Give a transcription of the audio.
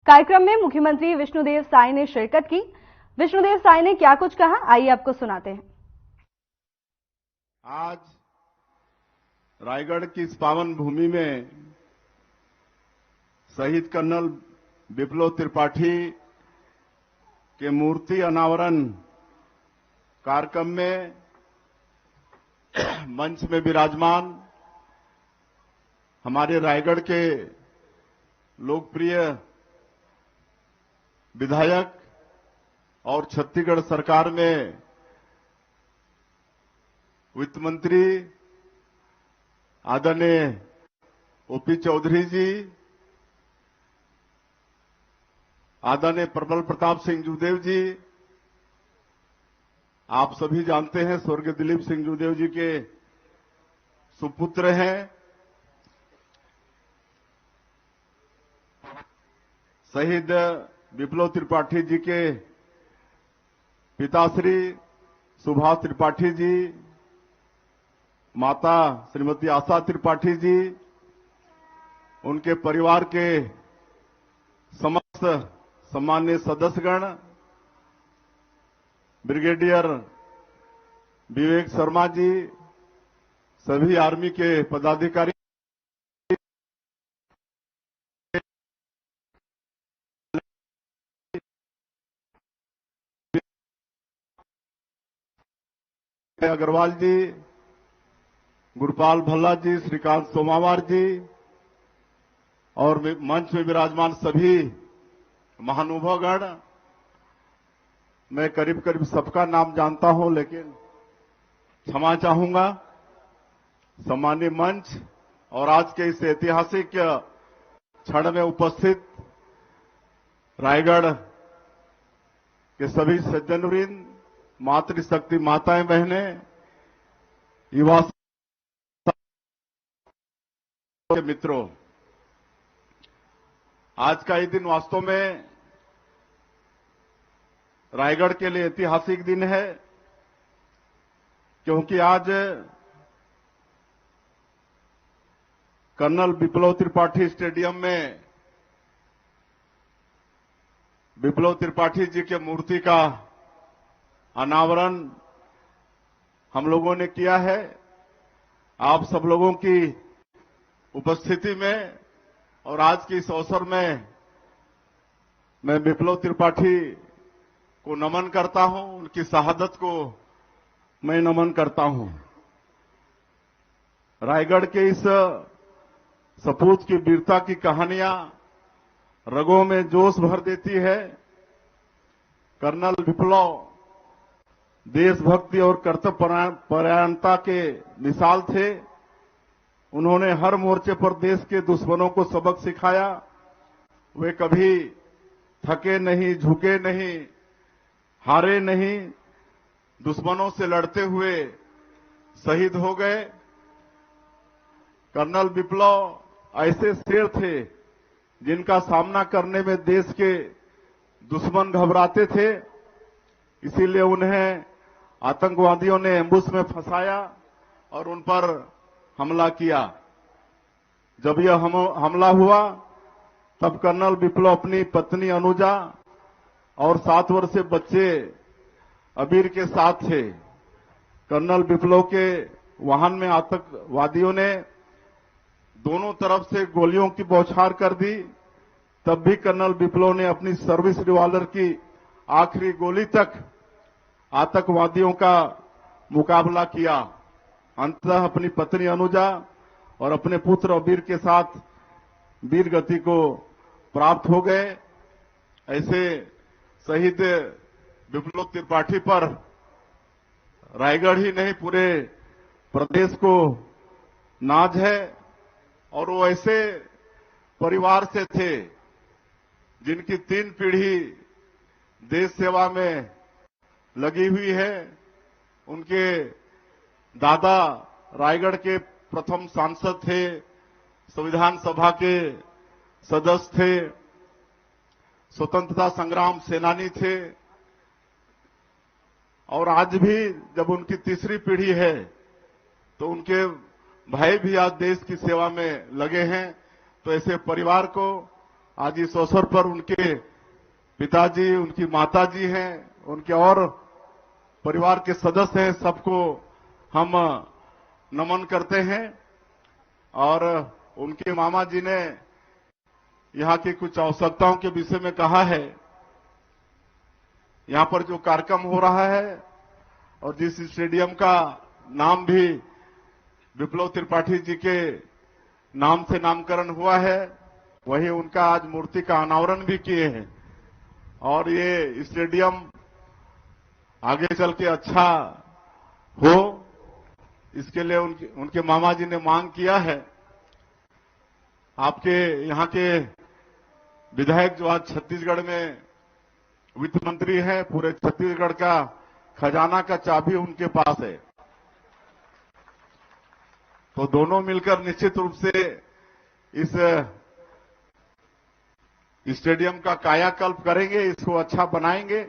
कार्यक्रम में मुख्यमंत्री विष्णुदेव साय ने शिरकत की। विष्णुदेव साय ने क्या कुछ कहा, आइए आपको सुनाते हैं। आज रायगढ़ की इस पावन भूमि में शहीद कर्नल विप्लव त्रिपाठी के मूर्ति अनावरण कार्यक्रम में मंच में विराजमान हमारे रायगढ़ के लोकप्रिय विधायक और छत्तीसगढ़ सरकार में वित्त मंत्री आदरणीय ओपी चौधरी जी, आदरणीय प्रबल प्रताप सिंह जूदेव जी, आप सभी जानते हैं स्वर्गीय दिलीप सिंह जूदेव जी के सुपुत्र हैं। शहीद विप्लव त्रिपाठी जी के पिताश्री सुभाष त्रिपाठी जी, माता श्रीमती आशा त्रिपाठी जी, उनके परिवार के समस्त सम्मान्य सदस्यगण, ब्रिगेडियर विवेक शर्मा जी, सभी आर्मी के पदाधिकारी, अग्रवाल जी, गुरपाल भल्ला जी, श्रीकांत सोमावार जी और मंच में विराजमान सभी महानुभावगण, मैं करीब करीब सबका नाम जानता हूं, लेकिन क्षमा चाहूंगा। सम्मानीय मंच और आज के इस ऐतिहासिक क्षण में उपस्थित रायगढ़ के सभी सज्जनवृंद, मातृशक्ति माताएं बहनें, युवा मित्रों, आज का ये दिन वास्तव में रायगढ़ के लिए ऐतिहासिक दिन है, क्योंकि आज कर्नल विप्लव त्रिपाठी स्टेडियम में विप्लव त्रिपाठी जी के मूर्ति का अनावरण हम लोगों ने किया है। आप सब लोगों की उपस्थिति में और आज के इस अवसर में मैं विप्लव त्रिपाठी को नमन करता हूं, उनकी शहादत को मैं नमन करता हूं। रायगढ़ के इस सपूत की वीरता की कहानियां रगों में जोश भर देती है। कर्नल विप्लव देशभक्ति और कर्तव्यपरायणता के मिसाल थे। उन्होंने हर मोर्चे पर देश के दुश्मनों को सबक सिखाया। वे कभी थके नहीं, झुके नहीं, हारे नहीं, दुश्मनों से लड़ते हुए शहीद हो गए। कर्नल विप्लव ऐसे शेर थे जिनका सामना करने में देश के दुश्मन घबराते थे, इसीलिए उन्हें आतंकवादियों ने एम्बुश में फंसाया और उन पर हमला किया। जब यह हमला हुआ तब कर्नल विप्लव अपनी पत्नी अनुजा और 7 वर्षीय बच्चे अबीर के साथ थे। कर्नल विप्लव के वाहन में आतंकवादियों ने दोनों तरफ से गोलियों की बौछार कर दी, तब भी कर्नल विप्लव ने अपनी सर्विस रिवॉल्वर की आखिरी गोली तक आतंकवादियों का मुकाबला किया। अंततः अपनी पत्नी अनुजा और अपने पुत्र अबीर के साथ वीर गति को प्राप्त हो गए। ऐसे शहीद विप्लव त्रिपाठी पर रायगढ़ ही नहीं पूरे प्रदेश को नाज है। और वो ऐसे परिवार से थे जिनकी 3 पीढ़ी देश सेवा में लगी हुई है। उनके दादा रायगढ़ के प्रथम सांसद थे, संविधान सभा के सदस्य थे, स्वतंत्रता संग्राम सेनानी थे और आज भी जब उनकी तीसरी पीढ़ी है तो उनके भाई भी आज देश की सेवा में लगे हैं। तो ऐसे परिवार को आज इस अवसर पर उनके पिताजी, उनकी माताजी हैं, उनके और परिवार के सदस्य हैं, सबको हम नमन करते हैं। और उनके मामा जी ने यहां की कुछ आवश्यकताओं के विषय में कहा है। यहां पर जो कार्यक्रम हो रहा है और जिस स्टेडियम का नाम भी विप्लव त्रिपाठी जी के नाम से नामकरण हुआ है, वही उनका आज मूर्ति का अनावरण भी किए हैं। और ये स्टेडियम आगे चल के अच्छा हो, इसके लिए उनके मामा जी ने मांग किया है। आपके यहां के विधायक जो आज छत्तीसगढ़ में वित्त मंत्री हैं, पूरे छत्तीसगढ़ का खजाना का चाबी उनके पास है। तो दोनों मिलकर निश्चित रूप से इस स्टेडियम का कायाकल्प करेंगे, इसको अच्छा बनाएंगे।